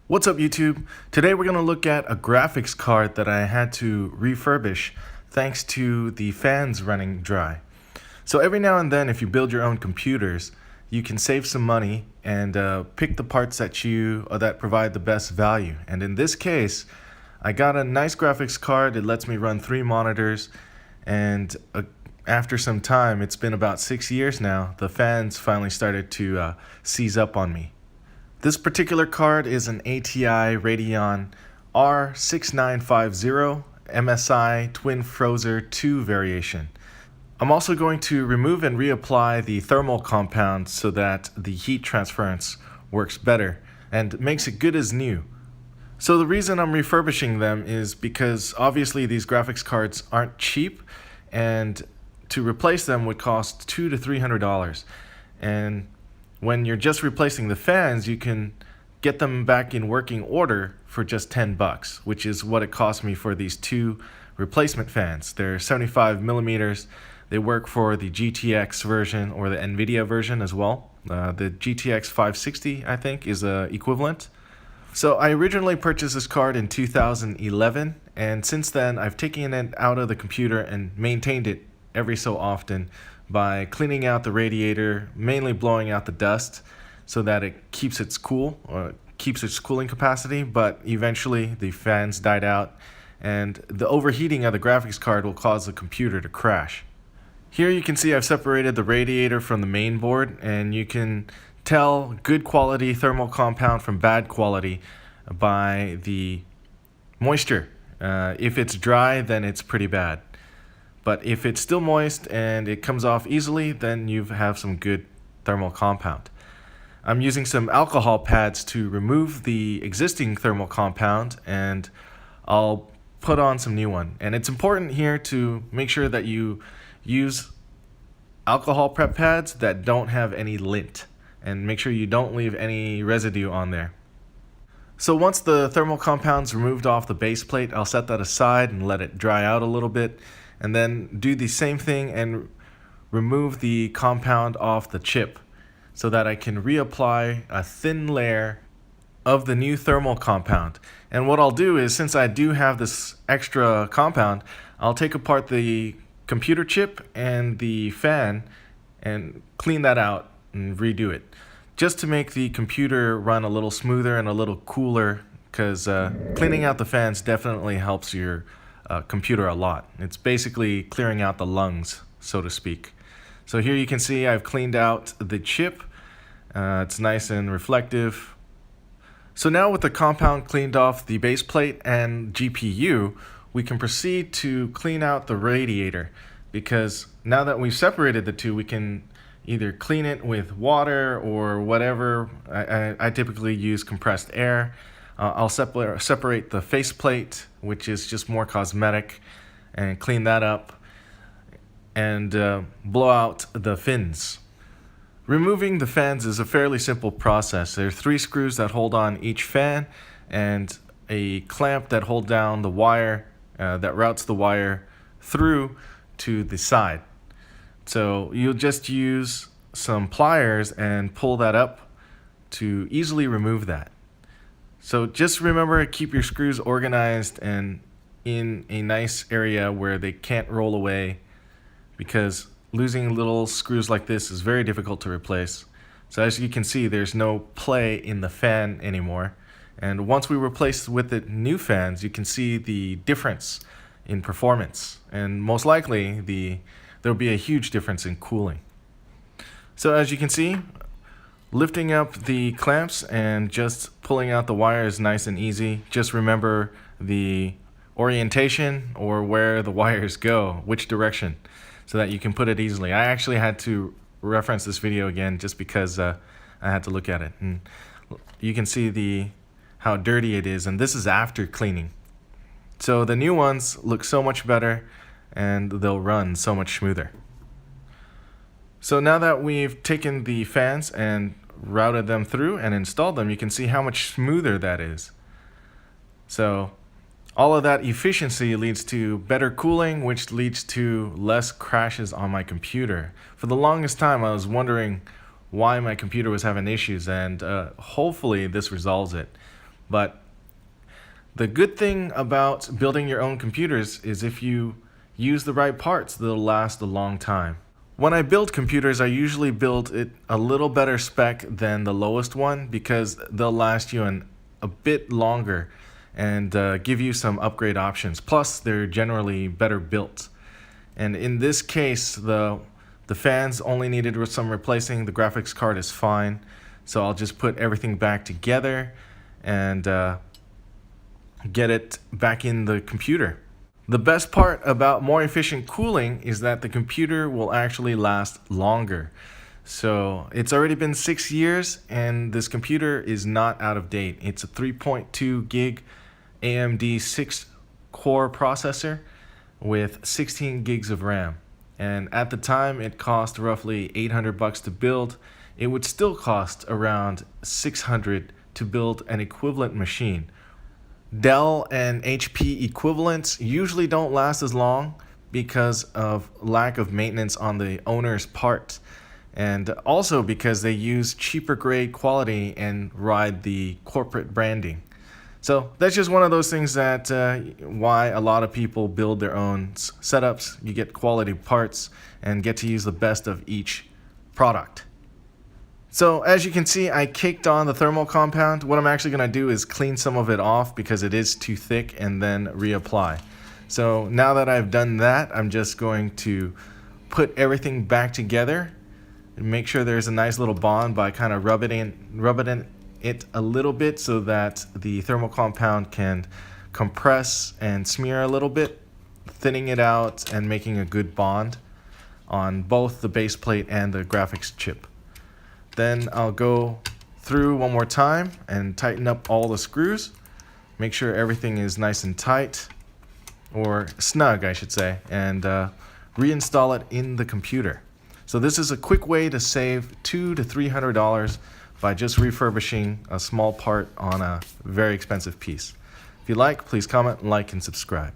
What's up YouTube? Today we're going to look at a graphics card that I had to refurbish thanks to the fans running dry. So every now and then if you build your own computers, you can save some money and pick the parts that provide the best value. And in this case, I got a nice graphics card. It lets me run 3 monitors, and after some time, it's been about 6 years now, the fans finally started to seize up on me. This particular card is an ATI Radeon R6950 MSI Twin Frozr 2 variation. I'm also going to remove and reapply the thermal compound so that the heat transference works better and makes it good as new. So the reason I'm refurbishing them is because obviously these graphics cards aren't cheap, and to replace them would cost $200 to $300. And when you're just replacing the fans, you can get them back in working order for just $10, which is what it cost me for these 2 replacement fans. They're 75 millimeters. They work for the GTX version or the NVIDIA version as well. The GTX 560, I think, is equivalent. So I originally purchased this card in 2011, and since then I've taken it out of the computer and maintained it every so often by cleaning out the radiator, mainly blowing out the dust so that it keeps its cool, or keeps its cooling capacity, but eventually the fans died out and the overheating of the graphics card will cause the computer to crash. Here you can see I've separated the radiator from the main board, and you can tell good quality thermal compound from bad quality by the moisture. If it's dry, then it's pretty bad. But if it's still moist and it comes off easily, then you have some good thermal compound. I'm using some alcohol pads to remove the existing thermal compound, and I'll put on some new one. And it's important here to make sure that you use alcohol prep pads that don't have any lint, and make sure you don't leave any residue on there. So once the thermal compound's removed off the base plate, I'll set that aside and let it dry out a little bit, and then do the same thing and remove the compound off the chip so that I can reapply a thin layer of the new thermal compound. And what I'll do is, since I do have this extra compound, I'll take apart the computer chip and the fan and clean that out and redo it, just to make the computer run a little smoother and a little cooler, because cleaning out the fans definitely helps your computer a lot. It's basically clearing out the lungs, so to speak. So here you can see I've cleaned out the chip. It's nice and reflective. So now with the compound cleaned off the base plate and GPU, we can proceed to clean out the radiator, because now that we've separated the two, we can either clean it with water or whatever. I typically use compressed air. I'll separate the faceplate, which is just more cosmetic, and clean that up and blow out the fins. Removing the fans is a fairly simple process. There are 3 screws that hold on each fan and a clamp that hold down the wire that routes the wire through to the side. So you'll just use some pliers and pull that up to easily remove that. So just remember to keep your screws organized and in a nice area where they can't roll away, because losing little screws like this is very difficult to replace. So as you can see, there's no play in the fan anymore. And once we replace with the new fans, you can see the difference in performance. And most likely, there'll be a huge difference in cooling. So as you can see, lifting up the clamps and just pulling out the wire is nice and easy. Just remember the orientation, or where the wires go, which direction, so that you can put it easily. I actually had to reference this video again just because I had to look at it. And you can see how dirty it is, and this is after cleaning. So the new ones look so much better and they'll run so much smoother. So now that we've taken the fans and routed them through and installed them, you can see how much smoother that is. So all of that efficiency leads to better cooling, which leads to less crashes on my computer. For the longest time, I was wondering why my computer was having issues, and hopefully this resolves it. But the good thing about building your own computers is if you use the right parts, they'll last a long time. When I build computers, I usually build it a little better spec than the lowest one because they'll last you a bit longer and give you some upgrade options. Plus, they're generally better built. And in this case, the fans only needed some replacing. The graphics card is fine. So I'll just put everything back together and get it back in the computer. The best part about more efficient cooling is that the computer will actually last longer. So it's already been 6 years and this computer is not out of date. It's a 3.2 gig AMD 6-core processor with 16 gigs of RAM. And at the time it cost roughly $800 to build. It would still cost around $600 to build an equivalent machine. Dell and HP equivalents usually don't last as long because of lack of maintenance on the owner's part, and also because they use cheaper grade quality and ride the corporate branding. So that's just one of those things that why a lot of people build their own setups. You get quality parts and get to use the best of each product. So as you can see, I caked on the thermal compound. What I'm actually going to do is clean some of it off because it is too thick and then reapply. So now that I've done that, I'm just going to put everything back together and make sure there's a nice little bond by kind of rubbing it a little bit so that the thermal compound can compress and smear a little bit, thinning it out and making a good bond on both the base plate and the graphics chip. Then I'll go through one more time and tighten up all the screws. Make sure everything is nice and tight, or snug I should say, and reinstall it in the computer. So this is a quick way to save $200 to $300 by just refurbishing a small part on a very expensive piece. If you like, please comment, like, and subscribe.